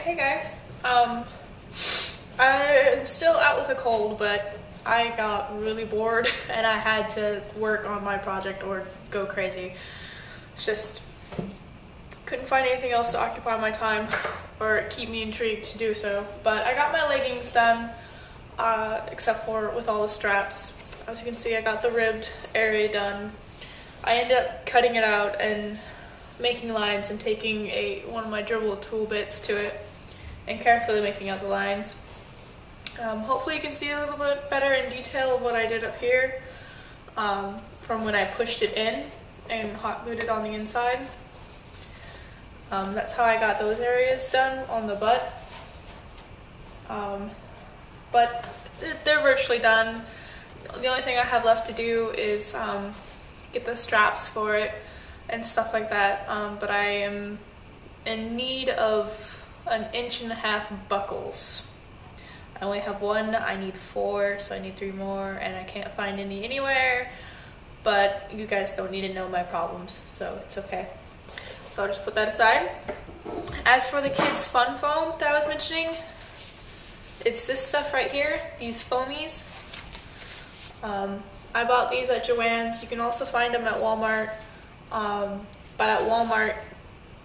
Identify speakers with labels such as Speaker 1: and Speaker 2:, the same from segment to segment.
Speaker 1: Hey guys. I'm still out with a cold, but I got really bored and I had to work on my project or go crazy. It's just couldn't find anything else to occupy my time or keep me intrigued to do so. But I got my leggings done, except for with all the straps. As you can see, I got the ribbed area done. I ended up cutting it out and making lines and taking one of my dribble tool bits to it and carefully making out the lines. Hopefully you can see a little bit better in detail of what I did up here from when I pushed it in and hot glued it on the inside. That's how I got those areas done on the butt. But they're virtually done. The only thing I have left to do is get the straps for it and stuff like that, but I am in need of 1.5 inch buckles. I only have one, I need 4, so I need 3 more, and I can't find any anywhere, but you guys don't need to know my problems, so it's okay. So I'll just put that aside. As for the kids' fun foam that I was mentioning, it's this stuff right here, these foamies. I bought these at Joann's. You can also find them at Walmart. But at Walmart,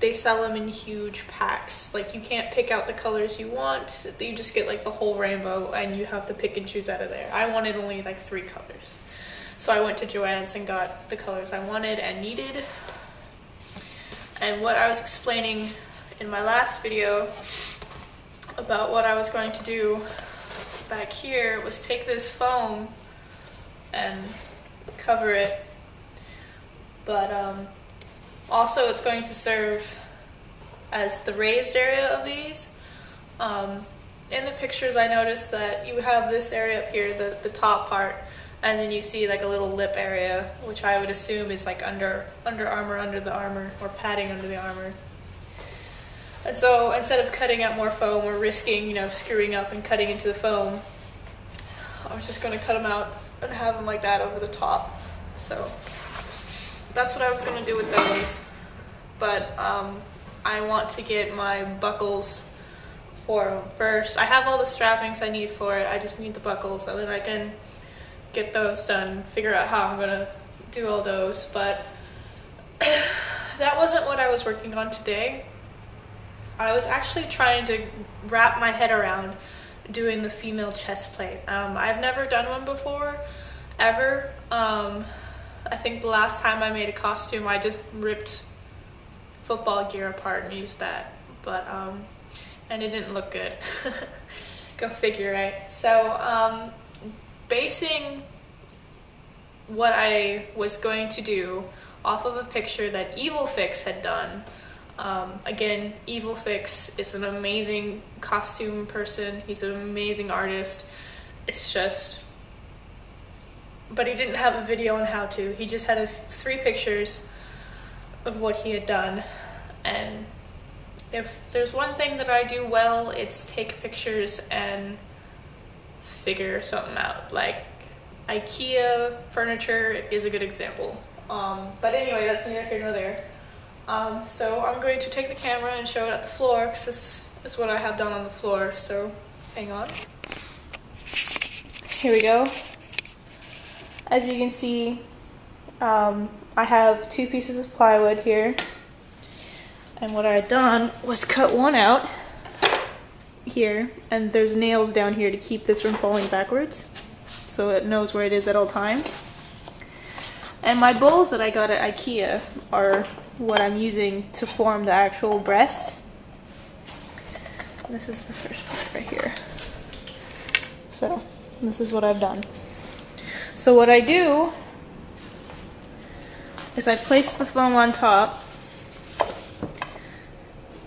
Speaker 1: they sell them in huge packs. Like, you can't pick out the colors you want. You just get like the whole rainbow and you have to pick and choose out of there. I wanted only like 3 colors. So I went to Joann's and got the colors I wanted and needed. And what I was explaining in my last video about what I was going to do back here was take this foam and cover it. But also it's going to serve as the raised area of these. In the pictures I noticed that you have this area up here, the top part, and then you see like a little lip area, which I would assume is like under armor under the armor, or padding under the armor. And so instead of cutting out more foam or risking, screwing up and cutting into the foam, I was just going to cut them out and have them like that over the top. So that's what I was going to do with those, but I want to get my buckles for them first. I have all the strappings I need for it, I just need the buckles, and then I can get those done, figure out how I'm going to do all those. But that wasn't what I was working on today. I was actually trying to wrap my head around doing the female chest plate. I've never done one before, ever. I think the last time I made a costume, I just ripped football gear apart and used that, but and it didn't look good. Go figure, right? So basing what I was going to do off of a picture that Evil Fix had done. Again, Evil Fix is an amazing costume person. He's an amazing artist. It's just, but he didn't have a video on how to. He just had 3 pictures of what he had done. And if there's one thing that I do well, it's take pictures and figure something out. Like IKEA furniture is a good example. But anyway, that's neither here nor there. So I'm going to take the camera and show it at the floor, because this is what I have done on the floor. So hang on. Here we go. As you can see, I have 2 pieces of plywood here, and what I had done was cut one out here, and there's nails down here to keep this from falling backwards, so it knows where it is at all times. And my bowls that I got at IKEA are what I'm using to form the actual breasts. This is the first part right here. So this is what I've done. So what I do is I place the foam on top,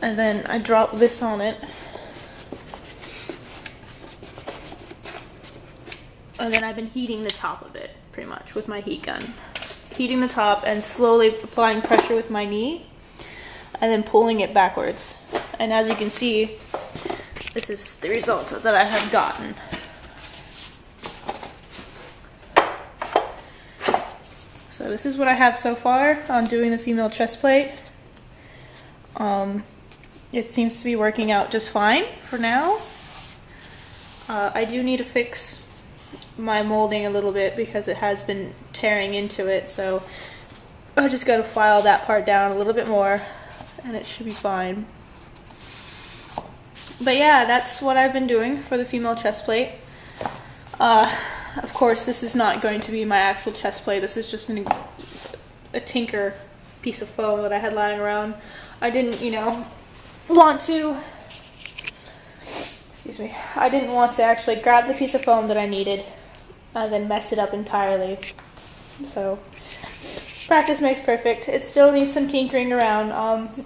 Speaker 1: and then I drop this on it, and then I've been heating the top of it pretty much with my heat gun. Heating the top and slowly applying pressure with my knee and then pulling it backwards. And as you can see, this is the result that I have gotten. So this is what I have so far on doing the female chest plate. it seems to be working out just fine for now. I do need to fix my molding a little bit because it has been tearing into it, so I just gotta file that part down a little bit more and it should be fine. But yeah, that's what I've been doing for the female chest plate. Of course, this is not going to be my actual chest plate. This is just a tinker piece of foam that I had lying around. I didn't, you know, want to, excuse me, I didn't want to actually grab the piece of foam that I needed and then mess it up entirely. So, practice makes perfect. It still needs some tinkering around.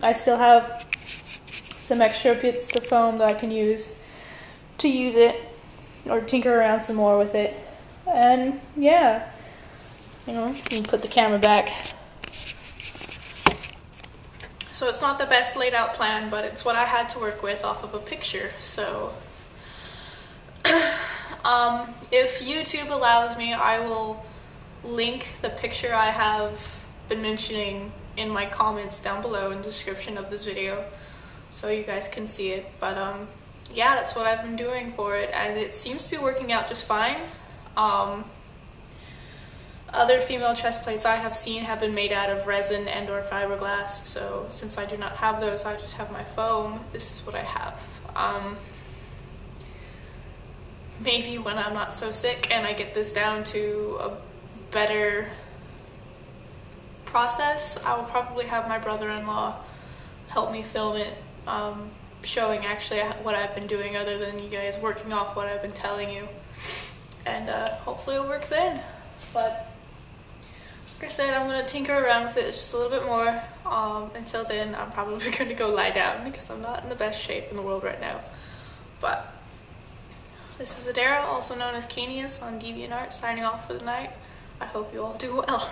Speaker 1: I still have some extra bits of foam that I can use to use it or tinker around some more with it. And yeah, you know, you can put the camera back. So it's not the best laid out plan, but it's what I had to work with off of a picture. So if YouTube allows me, I will link the picture I have been mentioning in my comments down below in the description of this video so you guys can see it. But yeah, that's what I've been doing for it, and it seems to be working out just fine. Other female chest plates I have seen have been made out of resin and or fiberglass, so since I do not have those, I just have my foam. This is what I have. Maybe when I'm not so sick and I get this down to a better process, I will probably have my brother-in-law help me film it, showing actually what I've been doing other than you guys working off what I've been telling you. And hopefully it'll work then. But like I said, I'm going to tinker around with it just a little bit more. Until then, I'm probably going to go lie down because I'm not in the best shape in the world right now. But this is Adara, also known as Canius on DeviantArt, signing off for the night. I hope you all do well.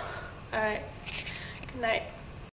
Speaker 1: Alright, good night.